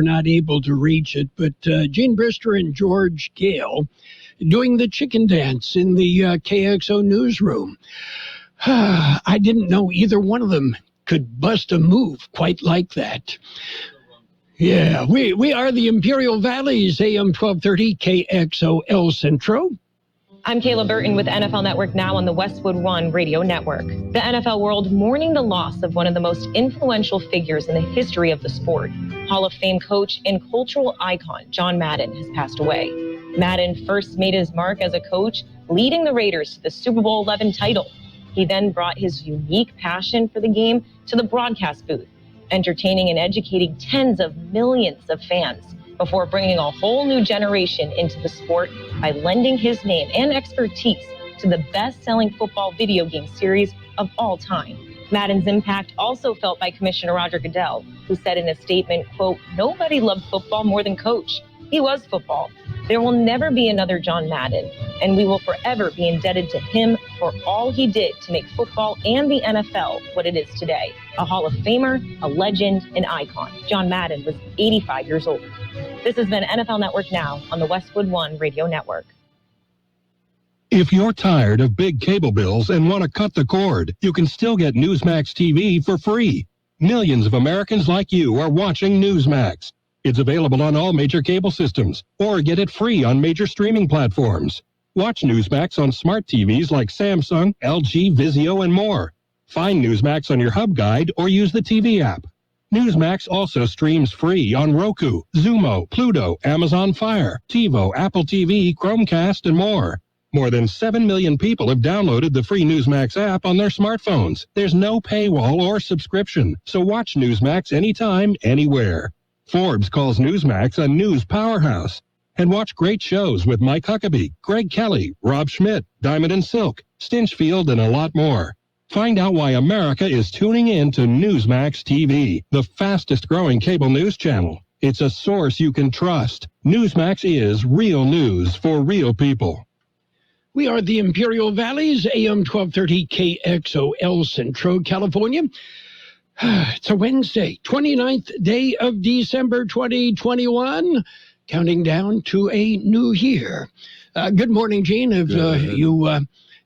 not able to reach it, but Gene Brister and George Gale doing the chicken dance in the KXO newsroom. I didn't know either one of them could bust a move quite like that. Yeah, we are the Imperial Valley's AM 1230 KXO El Centro. I'm Kayla Burton with NFL Network Now on the Westwood One Radio Network. The NFL world mourning the loss of one of the most influential figures in the history of the sport. Hall of Fame coach and cultural icon John Madden has passed away. Madden first made his mark as a coach, leading the Raiders to the Super Bowl XI title. He then brought his unique passion for the game to the broadcast booth, entertaining and educating tens of millions of fans before bringing a whole new generation into the sport by lending his name and expertise to the best-selling football video game series of all time. Madden's impact also felt by Commissioner Roger Goodell, who said in a statement, quote, "Nobody loved football more than Coach. He was football. There will never be another John Madden, and we will forever be indebted to him for all he did to make football and the NFL what it is today. A Hall of Famer, a legend, an icon. John Madden was 85 years old." This has been NFL Network Now on the Westwood One Radio Network. If you're tired of big cable bills and want to cut the cord, you can still get Newsmax TV for free. Millions of Americans like you are watching Newsmax. It's available on all major cable systems, or get it free on major streaming platforms. Watch Newsmax on smart TVs like Samsung, LG, Vizio, and more. Find Newsmax on your hub guide or use the TV app. Newsmax also streams free on Roku, Xumo, Pluto, Amazon Fire, TiVo, Apple TV, Chromecast, and more. More than 7 million people have downloaded the free Newsmax app on their smartphones. There's no paywall or subscription, so watch Newsmax anytime, anywhere. Forbes calls Newsmax a news powerhouse. And watch great shows with Mike Huckabee, Greg Kelly, Rob Schmidt, Diamond and Silk, Stinchfield, and a lot more. Find out why America is tuning in to Newsmax TV, the fastest growing cable news channel. It's a source you can trust. Newsmax is real news for real people. We are the Imperial Valley's AM 1230 KXO El Centro, California. It's a Wednesday, 29th day of December 2021, counting down to a new year. Good morning, Gene.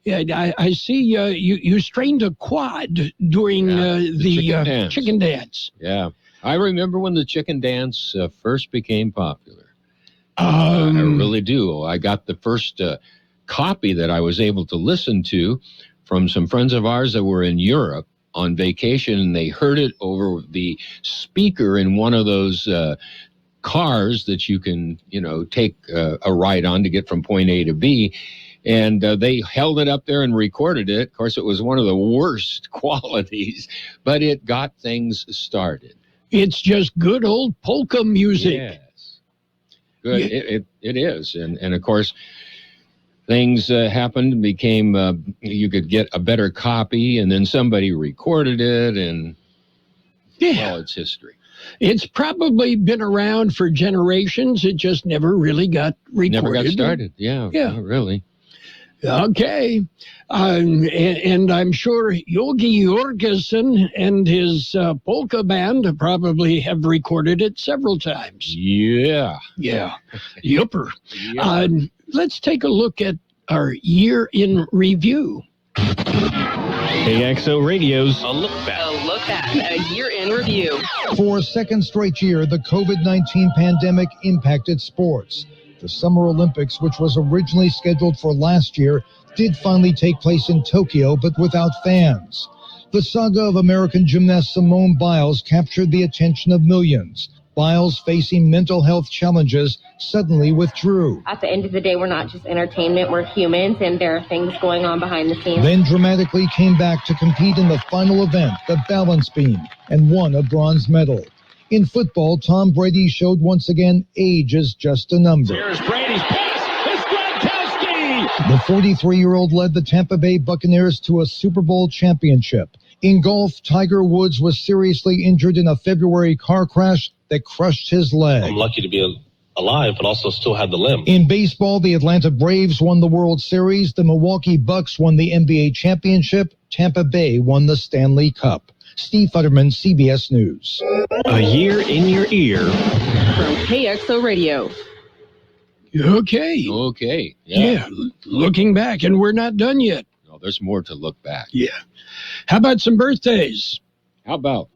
I see you strained a quad during the chicken dance. Yeah. I remember when the chicken dance first became popular. I really do. I got the first copy that I was able to listen to from some friends of ours that were in Europe on vacation, and they heard it over the speaker in one of those cars that you can, take a ride on to get from point A to B. And they held it up there and recorded it. Of course, it was one of the worst qualities, but it got things started. It's just good old polka music. Yes. Good. Yeah. It is. And of course, things happened, became, you could get a better copy, and then somebody recorded it, and, well, it's history. It's probably been around for generations. It just never really got recorded. Never got started. Yeah. Not really. Okay. And I'm sure Yogi Jorgensen and his polka band probably have recorded it several times. Yeah. Yupper. Let's take a look at our year in review. KXO Radio's A Look Back, a year in review. For a second straight year, the COVID-19 pandemic impacted sports. The Summer Olympics, which was originally scheduled for last year, did finally take place in Tokyo, but without fans. The saga of American gymnast Simone Biles captured the attention of millions. Biles, facing mental health challenges, suddenly withdrew. At the end of the day, we're not just entertainment, we're humans, and there are things going on behind the scenes. Then dramatically came back to compete in the final event, the balance beam, and won a bronze medal. In football, Tom Brady showed once again age is just a number. Here's Brady's pass. It's Gronkowski. The 43-year-old led the Tampa Bay Buccaneers to a Super Bowl championship. In golf, Tiger Woods was seriously injured in a February car crash that crushed his leg. I'm lucky to be alive, but also still have the limb. In baseball, the Atlanta Braves won the World Series. The Milwaukee Bucks won the NBA championship. Tampa Bay won the Stanley Cup. Steve Futterman, CBS News. A year in your ear. From KXO Radio. Okay. Yeah. Looking back, and we're not done yet. No, there's more to look back. Yeah. How about some birthdays? How about?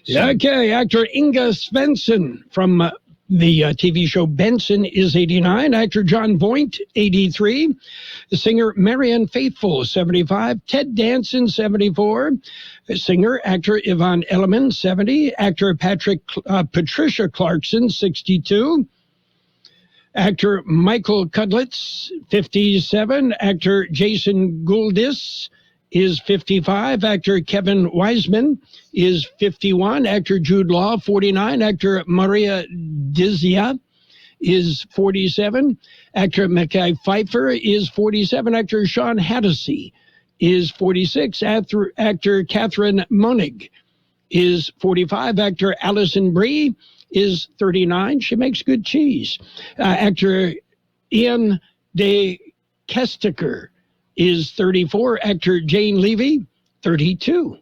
Okay, actor Inga Svensson from the TV show Benson is 89. Actor John Voight, 83. The singer Marianne Faithfull, 75. Ted Danson, 74. The singer, actor Yvonne Elliman, 70. Actor Patricia Clarkson, 62. Actor Michael Cudlitz, 57. Actor Jason Gouldis is 55. Actor Kevin Wiseman is 51. Actor Jude Law, 49. Actor Maria Dizia is 47. Actor Mekhi Phifer is 47. Actor Sean Hattasey is 46. Actor Catherine Monig is 45. Actor Alison Brie is 39. She makes good cheese. Actor Ian De Kestiker is 34. Actor Jane Levy, 32.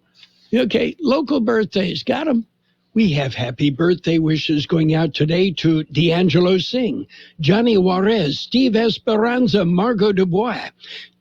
Okay, local birthdays. Got them. We have happy birthday wishes going out today to D'Angelo Singh, Johnny Juarez, Steve Esperanza, Margot Dubois,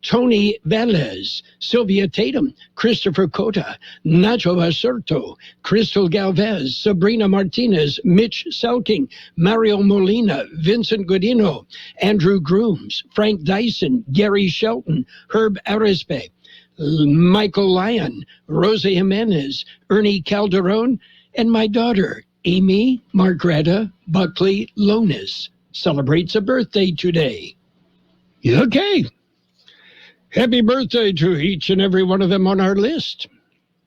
Tony Velez, Sylvia Tatum, Christopher Cota, Nacho Basurto, Crystal Galvez, Sabrina Martinez, Mitch Selking, Mario Molina, Vincent Godino, Andrew Grooms, Frank Dyson, Gary Shelton, Herb Arispe, Michael Lyon, Rosa Jimenez, Ernie Calderon, and my daughter, Amy Margreta Buckley Lonis, celebrates a birthday today. Okay. Happy birthday to each and every one of them on our list.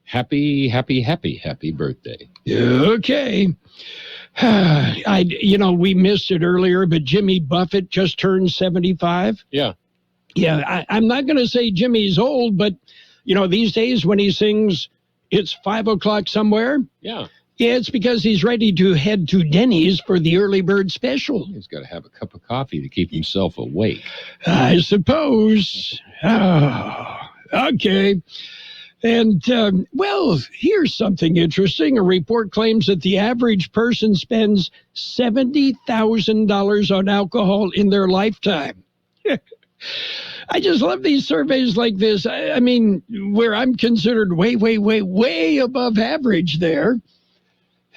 Happy birthday. Okay. We missed it earlier, but Jimmy Buffett just turned 75. Yeah. Yeah, I'm not going to say Jimmy's old, but, these days when he sings, it's 5 o'clock somewhere. Yeah. Yeah, it's because he's ready to head to Denny's for the early bird special. He's got to have a cup of coffee to keep himself awake. I suppose. Okay. And, here's something interesting. A report claims that the average person spends $70,000 on alcohol in their lifetime. I just love these surveys like this. I mean, where I'm considered way above average there.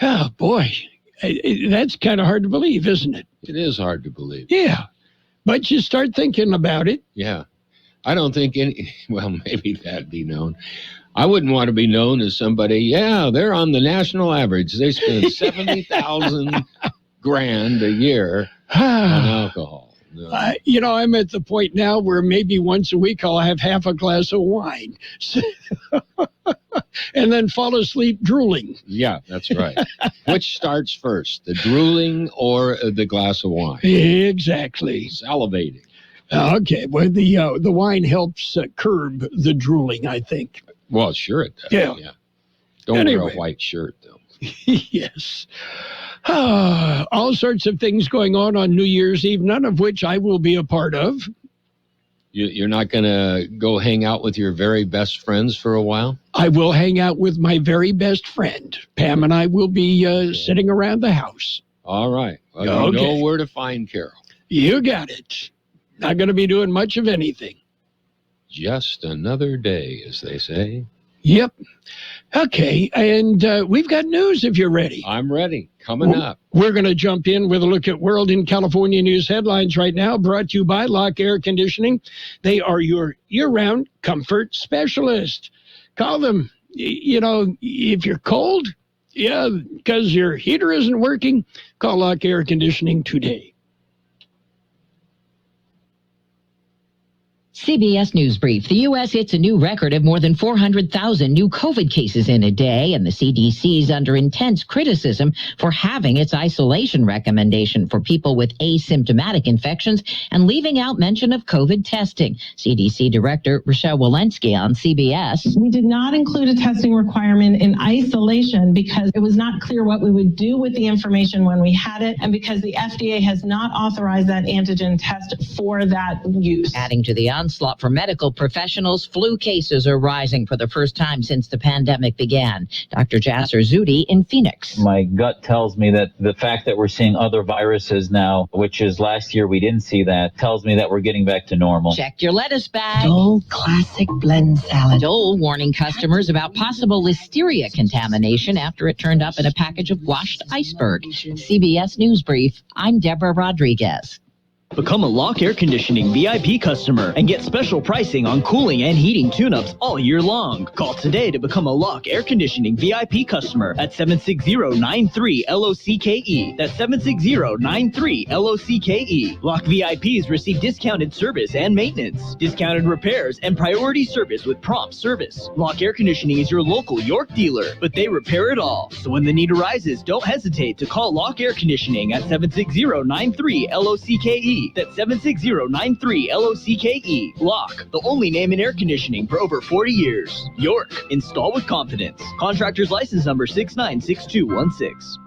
Oh, boy. That's kind of hard to believe, isn't it? It is hard to believe. Yeah. But you start thinking about it. Yeah. I don't think maybe that'd be known. I wouldn't want to be known as somebody, they're on the national average. They spend 70,000 grand a year on alcohol. No. I'm at the point now where maybe once a week I'll have half a glass of wine and then fall asleep drooling. Yeah, that's right. Which starts first, the drooling or the glass of wine? Exactly. Salivating. Okay, well, the wine helps curb the drooling, I think. Well, sure it does. Yeah. Don't wear a white shirt, though. Yes. All sorts of things going on New Year's Eve, none of which I will be a part of. You're not going to go hang out with your very best friends for a while? I will hang out with my very best friend. Pam and I will be sitting around the house. All right. Well, you know where to find Carroll. You got it. Not going to be doing much of anything. Just another day, as they say. Yep. Okay, and we've got news if you're ready. I'm ready. Coming up. We're going to jump in with a look at World in California news headlines right now, brought to you by Lock Air Conditioning. They are your year-round comfort specialist. Call them, if you're cold, because your heater isn't working, call Lock Air Conditioning today. CBS News Brief. The U.S. hits a new record of more than 400,000 new COVID cases in a day, and the CDC is under intense criticism for having its isolation recommendation for people with asymptomatic infections and leaving out mention of COVID testing. CDC Director Rochelle Walensky on CBS. We did not include a testing requirement in isolation because it was not clear what we would do with the information when we had it, and because the FDA has not authorized that antigen test for that use. Adding to the onslaught for medical professionals. Flu cases are rising for the first time since the pandemic began. Dr. Jasser Zudi in Phoenix. My gut tells me that the fact that we're seeing other viruses now, which is last year we didn't see that, tells me that we're getting back to normal. Check your lettuce bag. Dole Classic Blend Salad. Dole warning customers about possible listeria contamination after it turned up in a package of washed iceberg. CBS News Brief, I'm Deborah Rodriguez. Become a Lock Air Conditioning VIP customer and get special pricing on cooling and heating tune-ups all year long. Call today to become a Lock Air Conditioning VIP customer at 760-93-LOCKE. That's 760-93-LOCKE. Lock VIPs receive discounted service and maintenance, discounted repairs, and priority service with prompt service. Lock Air Conditioning is your local York dealer, but they repair it all. So when the need arises, don't hesitate to call Lock Air Conditioning at 760-93-LOCKE. That's 760-93-LOCKE. Lock, the only name in air conditioning for over 40 years. York, install with confidence. Contractor's license number 696216.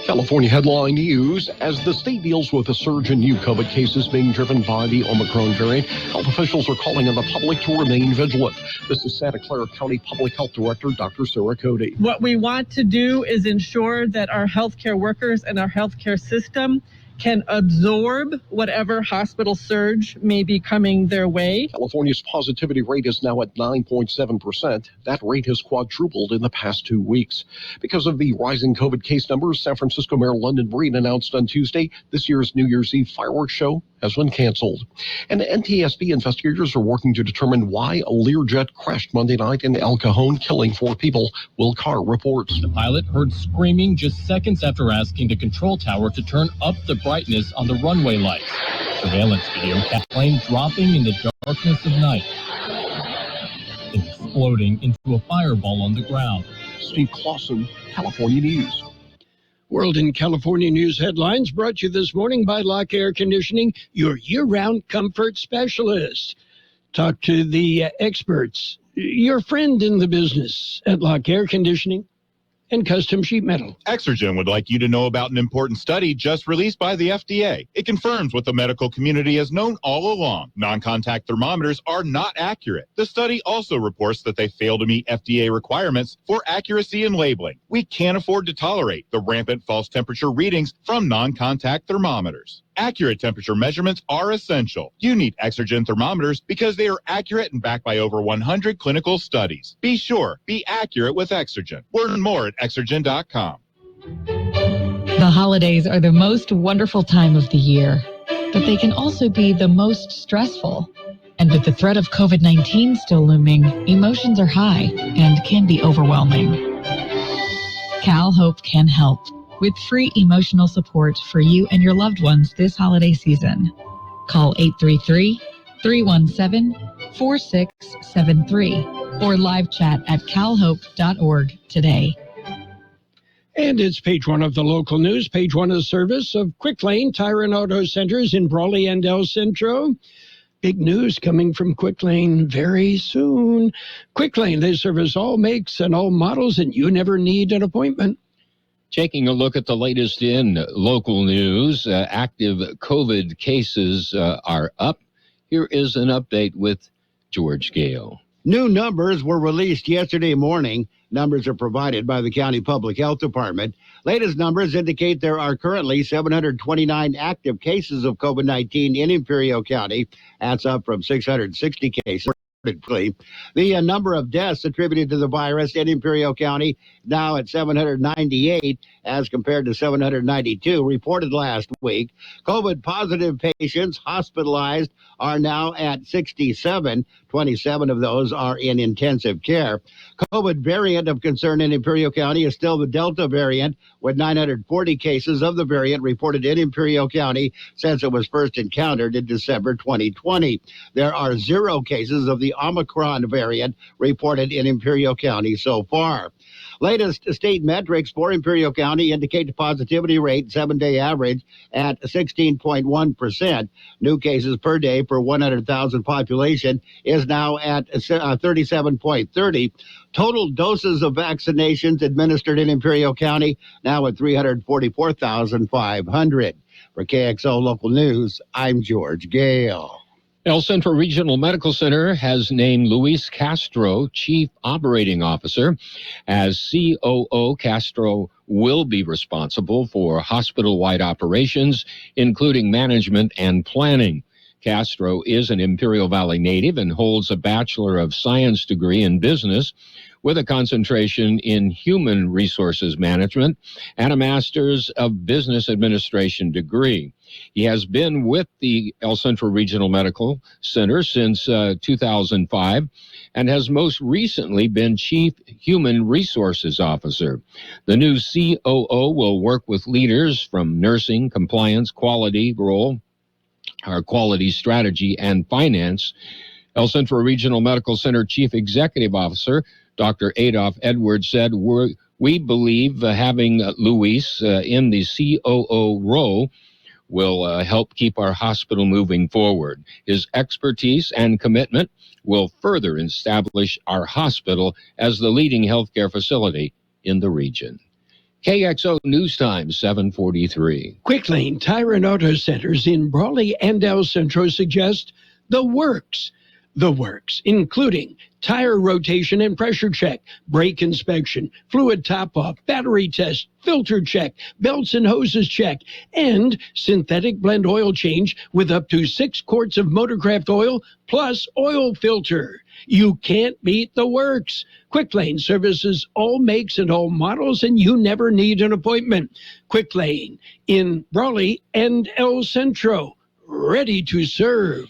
California headline news. As the state deals with a surge in new COVID cases being driven by the Omicron variant, health officials are calling on the public to remain vigilant. This is Santa Clara County Public Health Director Dr. Sarah Cody. What we want to do is ensure that our healthcare workers and our healthcare system can absorb whatever hospital surge may be coming their way. California's positivity rate is now at 9.7%. That rate has quadrupled in the past 2 weeks. Because of the rising COVID case numbers, San Francisco Mayor London Breed announced on Tuesday this year's New Year's Eve fireworks show has been canceled. And NTSB investigators are working to determine why a Learjet crashed Monday night in El Cajon, killing 4 people. Will Carr reports. The pilot heard screaming just seconds after asking the control tower to turn up the brightness on the runway lights. Surveillance video kept the plane dropping in the darkness of night, exploding into a fireball on the ground. Steve Clausen, California News. World in California News headlines brought to you this morning by Lock Air Conditioning, your year-round comfort specialist. Talk to the experts, your friend in the business at Lock Air Conditioning and Custom Sheet Metal. Exergen would like you to know about an important study just released by the FDA. It confirms what the medical community has known all along. Non-contact thermometers are not accurate. The study also reports that they fail to meet FDA requirements for accuracy in labeling. We can't afford to tolerate the rampant false temperature readings from non-contact thermometers. Accurate temperature measurements are essential. You need Exergen thermometers because they are accurate and backed by over 100 clinical studies. Be sure, be accurate with Exergen. Learn more at Exergen.com. The holidays are the most wonderful time of the year, but they can also be the most stressful. And with the threat of COVID-19 still looming, emotions are high and can be overwhelming. Cal Hope can help with free emotional support for you and your loved ones this holiday season. Call 833-317-4673 or live chat at calhope.org today. And it's page one of the local news, page one of service of Quick Lane Tire and Auto Centers in Brawley and El Centro. Big news coming from Quick Lane very soon. Quick Lane, they service all makes and all models, and you never need an appointment. Taking a look at the latest in local news, active COVID cases are up. Here is an update with George Gale. New numbers were released yesterday morning. Numbers are provided by the County Public Health Department. Latest numbers indicate there are currently 729 active cases of COVID-19 in Imperial County. That's up from 660 cases. The number of deaths attributed to the virus in Imperial County now at 798 as compared to 792 reported last week. COVID positive patients hospitalized are now at 67. 27 of those are in intensive care. COVID variant of concern in Imperial County is still the Delta variant, with 940 cases of the variant reported in Imperial County since it was first encountered in December 2020. There are 0 cases of the Omicron variant reported in Imperial County so far. Latest state metrics for Imperial County indicate the positivity rate, 7-day average, at 16.1%. New cases per day per 100,000 population is now at 37.30. Total doses of vaccinations administered in Imperial County now at 344,500. For KXO Local News, I'm George Gale. El Centro Regional Medical Center has named Luis Castro Chief Operating Officer. As COO, Castro will be responsible for hospital-wide operations, including management and planning. Castro is an Imperial Valley native and holds a Bachelor of Science degree in business with a concentration in human resources management and a Master's of Business Administration degree. He has been with the El Centro Regional Medical Center since 2005 and has most recently been Chief Human Resources Officer. The new COO will work with leaders from nursing, compliance, quality strategy, and finance. El Centro Regional Medical Center Chief Executive Officer Dr. Adolf Edwards said, we believe having Luis in the COO role will help keep our hospital moving forward. His expertise and commitment will further establish our hospital as the leading healthcare facility in the region. KXO News Time, 7:43. Quick Lane Tire and Auto Centers in Brawley and El Centro suggest the works, including tire rotation and pressure check, brake inspection, fluid top-off, battery test, filter check, belts and hoses check, and synthetic blend oil change with up to 6 quarts of Motorcraft oil plus oil filter. You can't beat the works. Quick Lane services all makes and all models, and you never need an appointment. Quick Lane in Brawley and El Centro, ready to serve.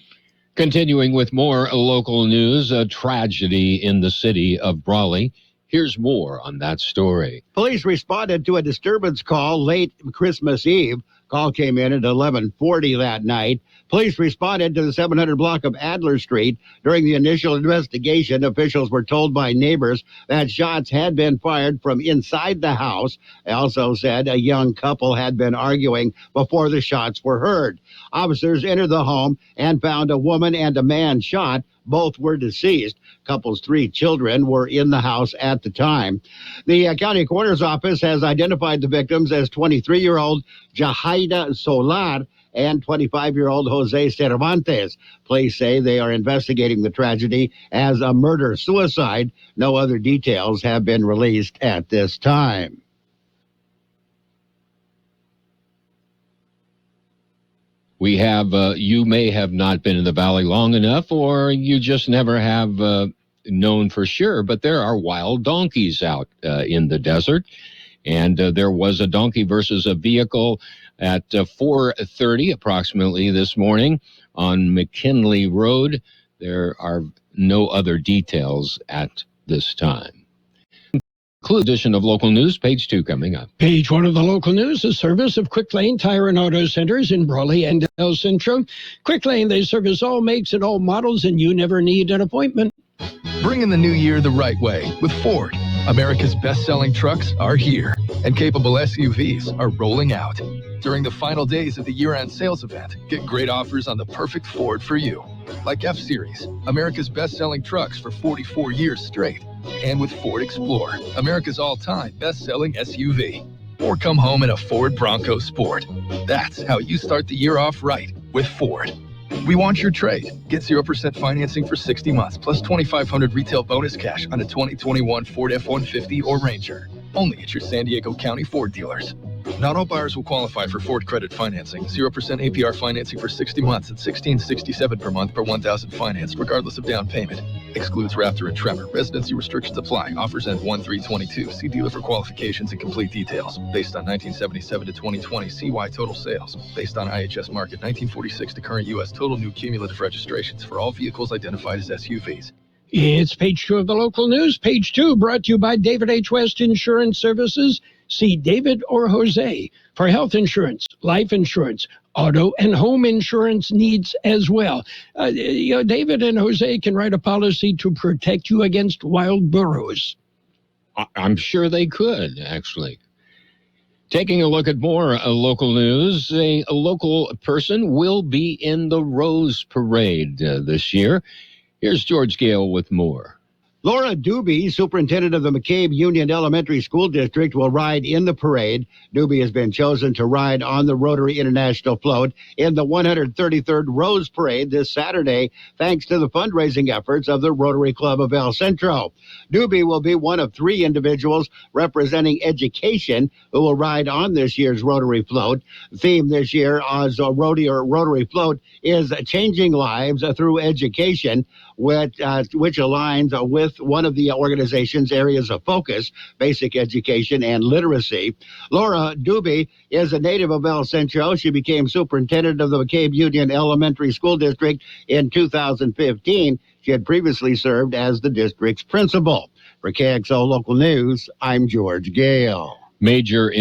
Continuing with more local news, a tragedy in the city of Brawley. Here's more on that story. Police responded to a disturbance call late Christmas Eve. Call came in at 11:40 that night. Police responded to the 700 block of Adler Street. During the initial investigation, officials were told by neighbors that shots had been fired from inside the house. They also said a young couple had been arguing before the shots were heard. Officers entered the home and found a woman and a man shot. Both were deceased. Couple's 3 children were in the house at the time. The county coroner's office has identified the victims as 23-year-old Jahaida Solar and 25-year-old Jose Cervantes. Police say they are investigating the tragedy as a murder-suicide. No other details have been released at this time. We have, you may have not been in the valley long enough, or you just never have known for sure, but there are wild donkeys out in the desert. And there was a donkey versus a vehicle at 4:30 approximately this morning on McKinley Road. There are no other details at this time. Edition of Local News, page 2 coming up. Page 1 of the Local News, a service of Quick Lane Tire and Auto Centers in Brawley and El Centro. Quick Lane, they service all makes and all models, and you never need an appointment. Bring in the new year the right way with Ford. America's best-selling trucks are here, and capable SUVs are rolling out. During the final days of the year-end sales event, get great offers on the perfect Ford for you. Like F-Series, America's best-selling trucks for 44 years straight. And with Ford Explorer, America's all-time best-selling SUV. Or come home in a Ford Bronco Sport. That's how you start the year off right with Ford. We want your trade. Get 0% financing for 60 months, plus $2,500 retail bonus cash on a 2021 Ford F-150 or Ranger. Only at your San Diego County Ford dealers. Not all buyers will qualify for Ford credit financing. 0% APR financing for 60 months at $1,667 per month per $1,000 financed, regardless of down payment. Excludes Raptor and Tremor. Residency restrictions apply. Offers end 1/3/22. See dealer for qualifications and complete details. Based on 1977 to 2020 CY total sales. Based on IHS market 1946 to current U.S. total new cumulative registrations for all vehicles identified as SUVs. It's page 2 of the Local News. Page 2 brought to you by David H. West Insurance Services. See David or Jose for health insurance, life insurance, auto and home insurance needs as well. David and Jose can write a policy to protect you against wild burros. I'm sure they could, actually. Taking a look at more local news, a local person will be in the Rose Parade this year. Here's George Gale with more. Laura Doobie, superintendent of the McCabe Union Elementary School District, will ride in the parade. Doobie has been chosen to ride on the Rotary International float in the 133rd Rose Parade this Saturday, thanks to the fundraising efforts of the Rotary Club of El Centro. Doobie will be one of 3 individuals representing education who will ride on this year's Rotary float. The theme this year as a Rotary float is Changing Lives Through Education, which aligns with one of the organization's areas of focus, basic education and literacy. Laura Doobie is a native of El Centro. She became superintendent of the McCabe Union Elementary School District in 2015. She had previously served as the district's principal. For KXO Local News, I'm George Gale. Major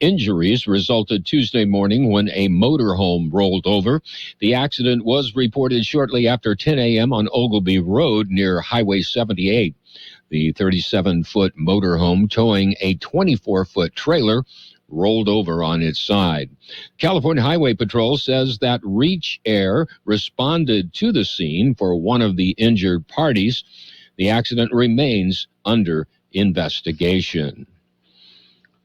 injuries resulted Tuesday morning when a motorhome rolled over. The accident was reported shortly after 10 a.m. on Ogilvie Road near Highway 78. The 37-foot motorhome towing a 24-foot trailer rolled over on its side. California Highway Patrol says that Reach Air responded to the scene for one of the injured parties. The accident remains under investigation.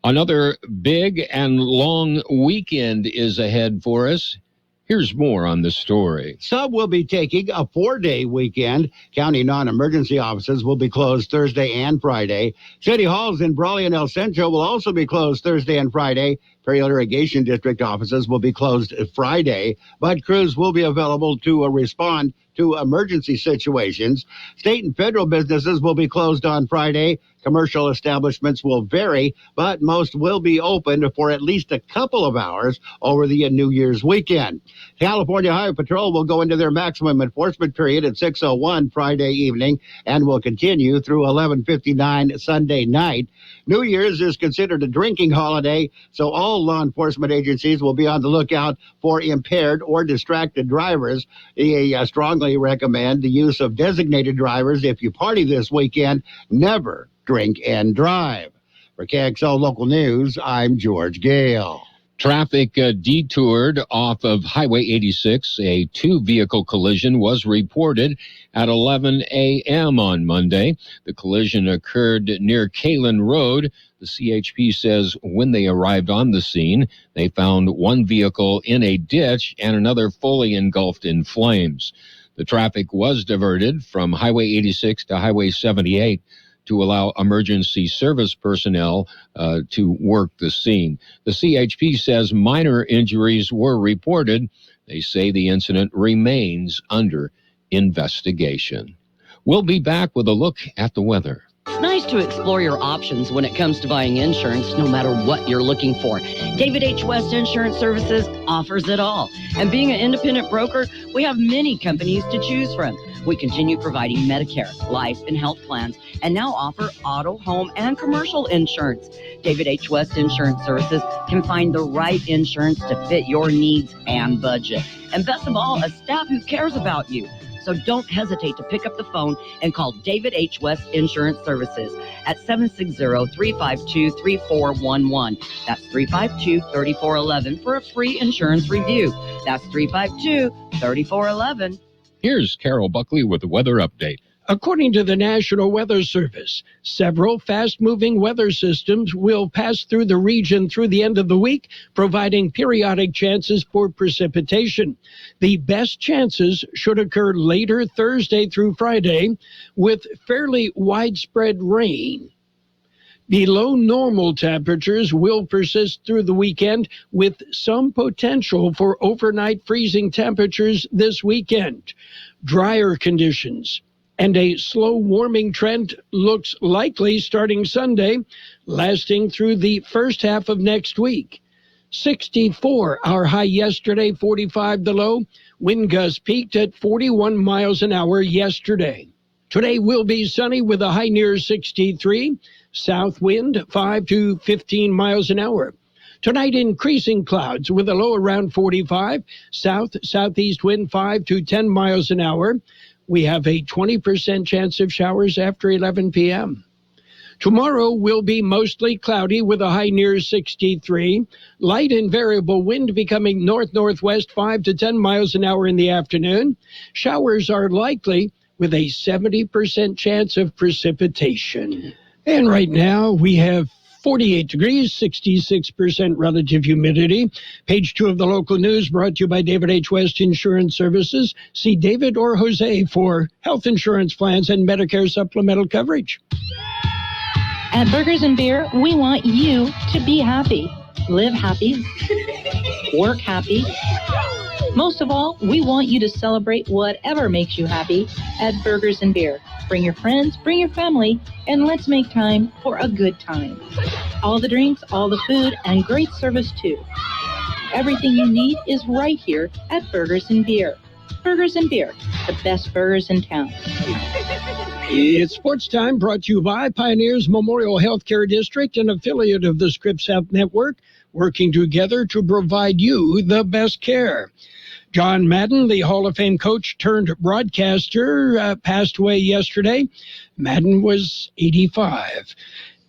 Another big and long weekend is ahead for us. Here's more on the story. Sub will be taking a 4-day weekend. County non-emergency offices will be closed Thursday and Friday. City halls in Brawley and El Centro will also be closed Thursday and Friday. Perry Irrigation District offices will be closed Friday, but crews will be available to respond to emergency situations. State and federal businesses will be closed on Friday. Commercial establishments will vary, but most will be open for at least a couple of hours over the New Year's weekend. California Highway Patrol will go into their maximum enforcement period at 6:01 Friday evening and will continue through 11:59 Sunday night. New Year's is considered a drinking holiday, so all law enforcement agencies will be on the lookout for impaired or distracted drivers. They strongly recommend the use of designated drivers if you party this weekend. Never drink and drive. For KXO Local News, I'm George Gale. Traffic detoured off of Highway 86. A 2-vehicle collision was reported at 11 a.m. on Monday. The collision occurred near Kalen Road. The CHP says when they arrived on the scene, they found one vehicle in a ditch and another fully engulfed in flames. The traffic was diverted from Highway 86 to Highway 78 to allow emergency service personnel to work the scene. The CHP says minor injuries were reported. They say the incident remains under investigation. We'll be back with a look at the weather. It's nice to explore your options when it comes to buying insurance, no matter what you're looking for. David H. West Insurance Services offers it all. And being an independent broker, we have many companies to choose from. We continue providing Medicare, life, and health plans, and now offer auto, home, and commercial insurance. David H. West Insurance Services can find the right insurance to fit your needs and budget. And best of all, a staff who cares about you. So don't hesitate to pick up the phone and call David H. West Insurance Services at 760-352-3411. That's 352-3411 for a free insurance review. That's 352-3411. Here's Carroll Buckley with the weather update. According to the National Weather Service, several fast-moving weather systems will pass through the region through the end of the week, providing periodic chances for precipitation. The best chances should occur later Thursday through Friday, with fairly widespread rain. Below normal temperatures will persist through the weekend, with some potential for overnight freezing temperatures this weekend. Drier conditions and a slow warming trend looks likely starting Sunday, lasting through the first half of next week. 64 our high yesterday, 45 the low. Wind gusts peaked at 41 miles an hour yesterday. Today will be sunny with a high near 63. South wind 5 to 15 miles an hour. Tonight, increasing clouds with a low around 45. Southeast wind 5 to 10 miles an hour. We have a 20% chance of showers after 11 p.m. Tomorrow will be mostly cloudy with a high near 63. Light and variable wind becoming north-northwest 5 to 10 miles an hour in the afternoon. Showers are likely with a 70% chance of precipitation. And right now we have 48 degrees, 66% relative humidity. Page 2 of the local news brought to you by David H. West Insurance Services. See David or Jose for health insurance plans and Medicare supplemental coverage. At Burgers and Beer, we want you to be happy, live happy, work happy. Most of all, we want you to celebrate whatever makes you happy at Burgers and Beer. Bring your friends, bring your family, and let's make time for a good time. All the drinks, all the food, and great service too. Everything you need is right here at Burgers and Beer. Burgers and Beer, the best burgers in town. It's Sports Time, brought to you by Pioneers Memorial Healthcare District, an affiliate of the Scripps Health Network, working together to provide you the best care. John Madden, the Hall of Fame coach turned broadcaster, passed away yesterday. Madden was 85.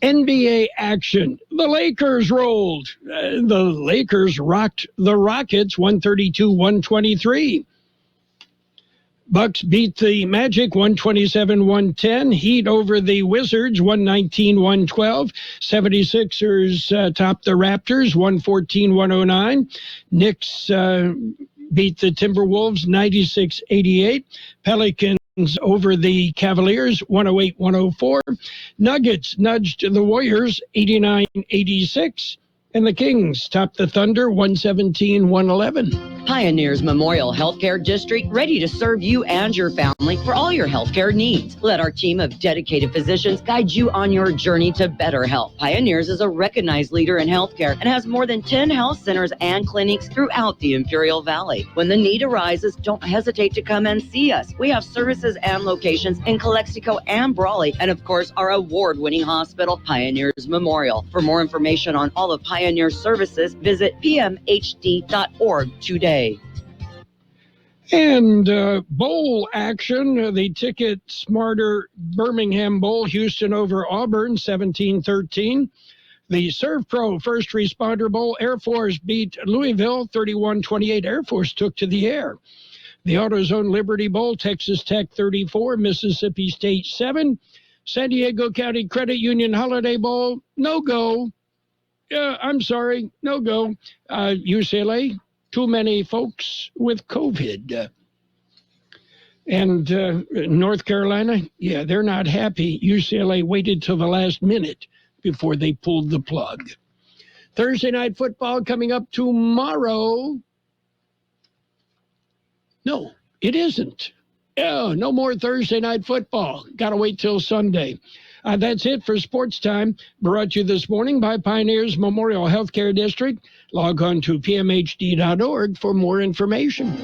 NBA action. The Lakers rolled. The Lakers rocked the Rockets 132-123. Bucks beat the Magic 127-110. Heat over the Wizards 119-112. 76ers topped the Raptors 114-109. Knicks beat the Timberwolves 96-88. Pelicans over the Cavaliers 108-104. Nuggets nudged the Warriors 89-86. And the Kings topped the Thunder 117-111. Pioneers Memorial Healthcare District, ready to serve you and your family for all your healthcare needs. Let our team of dedicated physicians guide you on your journey to better health. Pioneers is a recognized leader in healthcare and has more than 10 health centers and clinics throughout the Imperial Valley. When the need arises, don't hesitate to come and see us. We have services and locations in Calexico and Brawley, and of course, our award-winning hospital, Pioneers Memorial. For more information on all of Pioneer services, visit pmhd.org today. And bowl action, the Ticket Smarter Birmingham Bowl, Houston over Auburn 17-13. The Serve Pro First Responder Bowl, Air Force beat Louisville 31-28. Air Force took to the air. The AutoZone Liberty Bowl, Texas Tech 34, Mississippi State 7. San Diego County Credit Union Holiday Bowl, no go. I'm sorry, no go. UCLA, too many folks with COVID. And North Carolina, yeah, they're not happy. UCLA waited till the last minute before they pulled the plug. Thursday night football coming up tomorrow. No, it isn't. No more Thursday night football. Got to wait till Sunday. That's it for Sports Time, brought to you this morning by Pioneers Memorial Healthcare District. Log on to pmhd.org for more information.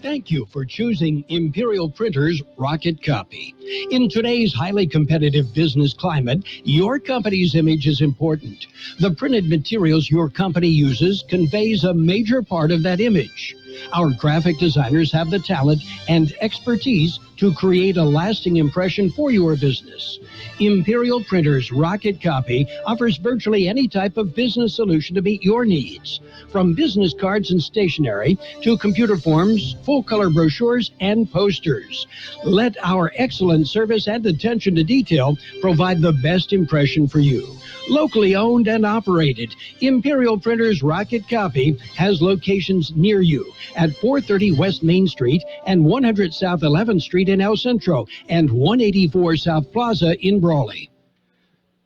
Thank you for choosing Imperial Printers Rocket Copy. In today's highly competitive business climate, your company's image is important. The printed materials your company uses conveys a major part of that image. Our graphic designers have the talent and expertise to create a lasting impression for your business. Imperial Printers Rocket Copy offers virtually any type of business solution to meet your needs, from business cards and stationery to computer forms, full-color brochures, and posters. Let our excellent service and attention to detail provide the best impression for you. Locally owned and operated, Imperial Printers Rocket Copy has locations near you at 430 West Main Street and 100 South 11th Street in El Centro and 184 South Plaza in Brawley.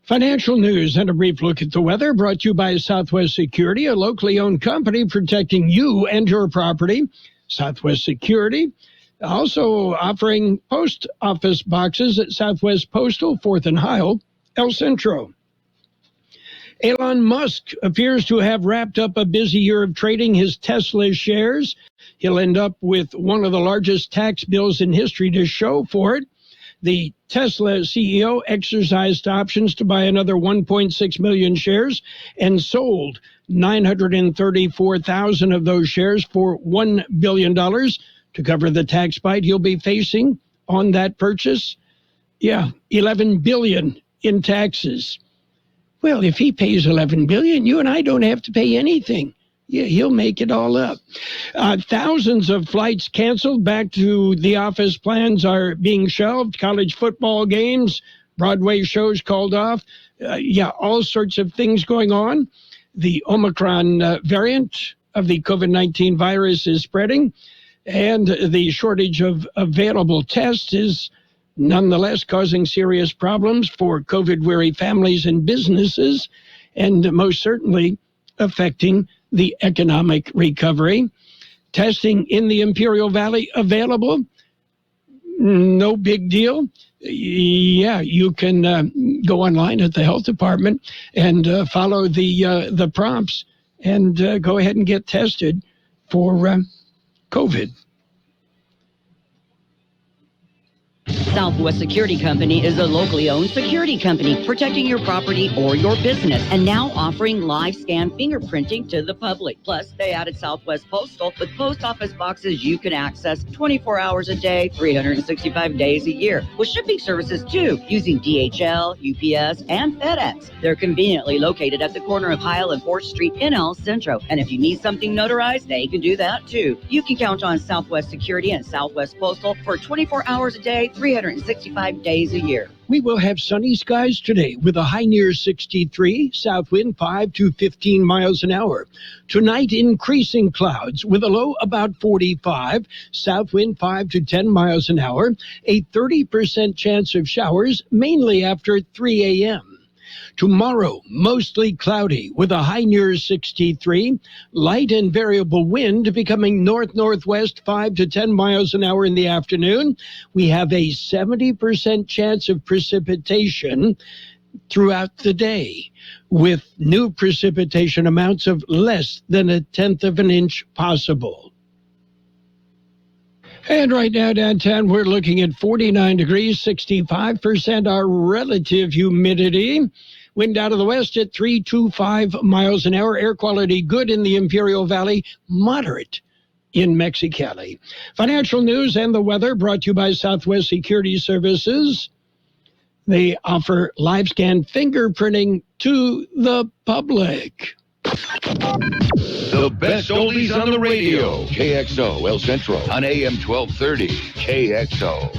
Financial news and a brief look at the weather brought to you by Southwest Security, a locally owned company protecting you and your property. Southwest Security also offering post office boxes at Southwest Postal, 4th and Heil, El Centro. Elon Musk appears to have wrapped up a busy year of trading his Tesla shares. He'll end up with one of the largest tax bills in history to show for it. The Tesla CEO exercised options to buy another 1.6 million shares and sold 934,000 of those shares for $1 billion to cover the tax bite he'll be facing on that purchase. Yeah, $11 billion in taxes. Well, if he pays $11 billion, you and I don't have to pay anything. Yeah, he'll make it all up. Thousands of flights canceled back to the office. Plans are being shelved. College football games, Broadway shows called off. All sorts of things going on. The Omicron variant of the COVID-19 virus is spreading, and the shortage of available tests is nonetheless causing serious problems for COVID-weary families and businesses, and most certainly affecting the economic recovery. Testing in the Imperial Valley available? No big deal. Yeah, you can go online at the health department and follow the prompts and go ahead and get tested for COVID. Southwest Security Company is a locally owned security company protecting your property or your business, and now offering live scan fingerprinting to the public. Plus, they added Southwest Postal with post office boxes you can access 24 hours a day, 365 days a year, with shipping services too, using DHL, UPS, and FedEx. They're conveniently located at the corner of Heil and 4th Street in El Centro, and if you need something notarized, they can do that too. You can count on Southwest Security and Southwest Postal for 24 hours a day, 365 days a year. We will have sunny skies today with a high near 63, south wind 5 to 15 miles an hour. Tonight, increasing clouds with a low about 45, south wind 5 to 10 miles an hour, a 30% chance of showers, mainly after 3 a.m. Tomorrow, mostly cloudy with a high near 63, light and variable wind becoming north-northwest 5 to 10 miles an hour in the afternoon. We have a 70% chance of precipitation throughout the day, with new precipitation amounts of less than 1/10 of an inch possible. And right now downtown, we're looking at 49 degrees, 65% our relative humidity. Wind out of the west at 325 miles an hour. Air quality good in the Imperial Valley, moderate in Mexicali. Financial news and the weather brought to you by Southwest Security Services. They offer live scan fingerprinting to the public. The best oldies on the radio. KXO El Centro on AM 1230. KXO.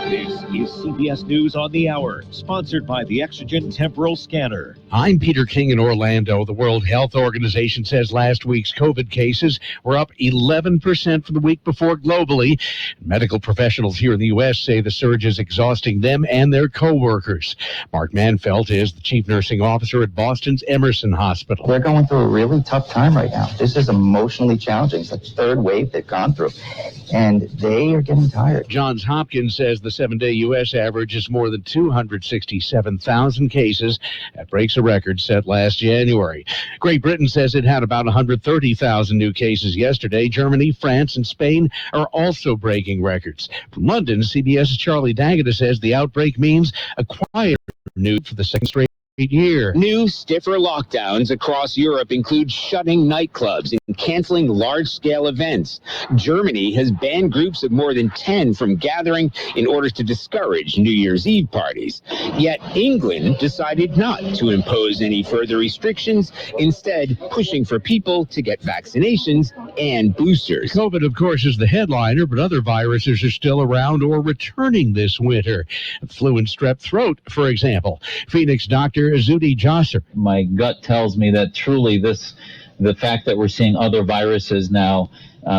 This is CBS News on the Hour, sponsored by the Exogen Temporal Scanner. I'm Peter King in Orlando. The World Health Organization says last week's COVID cases were up 11% from the week before globally. Medical professionals here in the U.S. say the surge is exhausting them and their co-workers. Mark Manfeld is the chief nursing officer at Boston's Emerson Hospital. They're going through a really tough time right now. This is emotionally challenging. It's the third wave they've gone through, and they are getting tired. Johns Hopkins says the 7-day U.S. average is more than 267,000 cases. That breaks a record set last January. Great Britain says it had about 130,000 new cases yesterday. Germany, France, and Spain are also breaking records. From London, CBS's Charlie D'Agata says the outbreak means a quieter news for the second straight year. New, stiffer lockdowns across Europe include shutting nightclubs and canceling large-scale events. Germany has banned groups of more than 10 from gathering in order to discourage New Year's Eve parties. Yet England decided not to impose any further restrictions, instead pushing for people to get vaccinations and boosters. COVID, of course, is the headliner, but other viruses are still around or returning this winter. Flu and strep throat, for example. Phoenix doctor Zuhdi Jasser. My gut tells me that truly the fact that we're seeing other viruses now,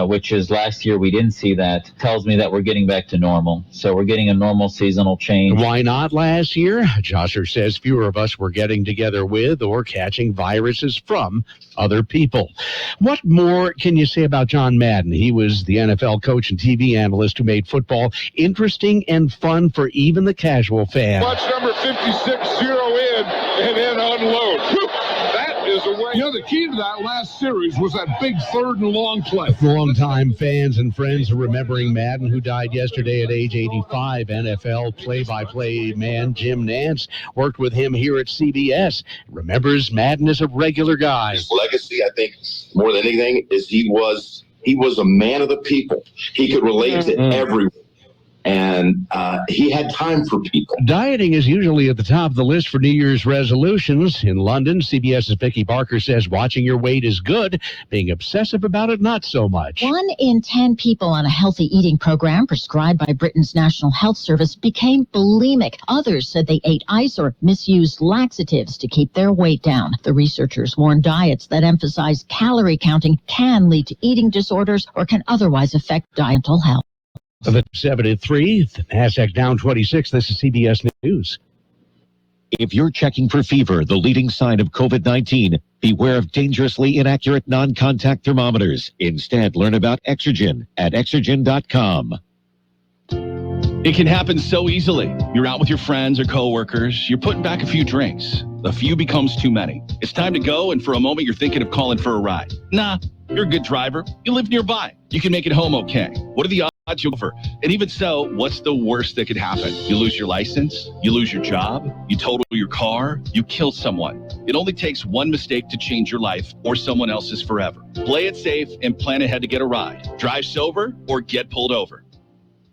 which is last year we didn't see that, tells me that we're getting back to normal. So we're getting a normal seasonal change. Why not last year? Jasser says fewer of us were getting together with or catching viruses from other people. What more can you say about John Madden? He was the NFL coach and TV analyst who made football interesting and fun for even the casual fan. Watch number 56 zero in and then unload. Whew, that is a You know, the key to that last series was that big third and long play. Longtime fans and friends are remembering Madden, who died yesterday at age 85. NFL play-by-play man Jim Nantz worked with him here at CBS. Remembers Madden as a regular guy. His legacy, I think, more than anything, is he was a man of the people. He could relate to everyone. And he had time for people. Dieting is usually at the top of the list for New Year's resolutions. In London, CBS's Vicky Barker says watching your weight is good. Being obsessive about it, not so much. 1 in 10 people on a healthy eating program prescribed by Britain's National Health Service became bulimic. Others said they ate ice or misused laxatives to keep their weight down. The researchers warn diets that emphasize calorie counting can lead to eating disorders or can otherwise affect mental health. The 7-3, the NASDAQ down 26. This is CBS News. If you're checking for fever, the leading sign of COVID-19, beware of dangerously inaccurate non-contact thermometers. Instead, learn about Exergen at Exergen.com. It can happen so easily. You're out with your friends or coworkers. You're putting back a few drinks. A few becomes too many. It's time to go, and for a moment, you're thinking of calling for a ride. Nah, you're a good driver. You live nearby. You can make it home okay. What are the odds you'll over? And even so, what's the worst that could happen? You lose your license, you lose your job, you total your car, you kill someone. It only takes one mistake to change your life or someone else's forever. Play it safe and plan ahead to get a ride. Drive sober or get pulled over.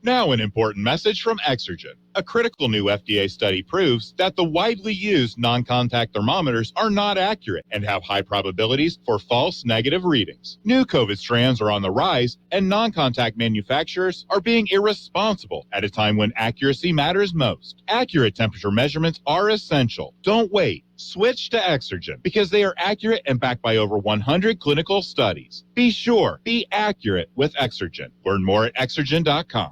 Now an important message from Exergen. A critical new FDA study proves that the widely used non-contact thermometers are not accurate and have high probabilities for false negative readings. New COVID strands are on the rise, and non-contact manufacturers are being irresponsible at a time when accuracy matters most. Accurate temperature measurements are essential. Don't wait. Switch to Exergen because they are accurate and backed by over 100 clinical studies. Be sure, be accurate with Exergen. Learn more at Exergen.com.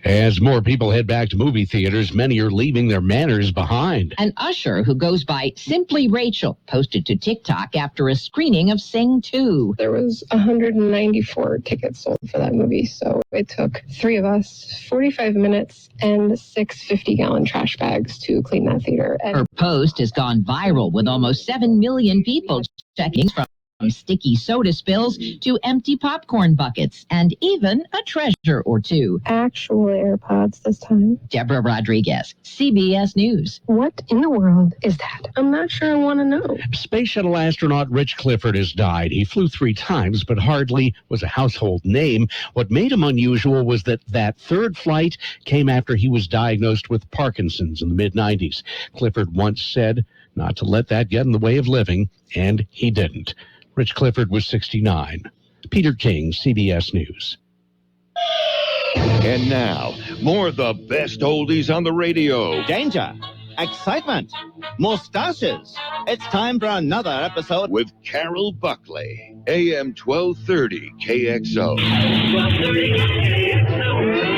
As more people head back to movie theaters, many are leaving their manners behind. An usher who goes by Simply Rachel posted to TikTok after a screening of Sing 2. There was 194 tickets sold for that movie, so it took 3 of us 45 minutes and 6 50-gallon trash bags to clean that theater. Her post has gone viral with almost 7 million people checking from sticky soda spills to empty popcorn buckets and even a treasure or two. Actual AirPods this time. Deborah Rodriguez, CBS News. What in the world is that? I'm not sure I want to know. Space Shuttle astronaut Rich Clifford has died. He flew 3 times, but hardly was a household name. What made him unusual was that third flight came after he was diagnosed with Parkinson's in the mid-90s. Clifford once said not to let that get in the way of living, and he didn't. Rich Clifford was 69. Peter King, CBS News. And now, more of the best oldies on the radio. Danger, excitement, mustaches. It's time for another episode with Carroll Buckley, AM 1230 KXO. 1230 KXO.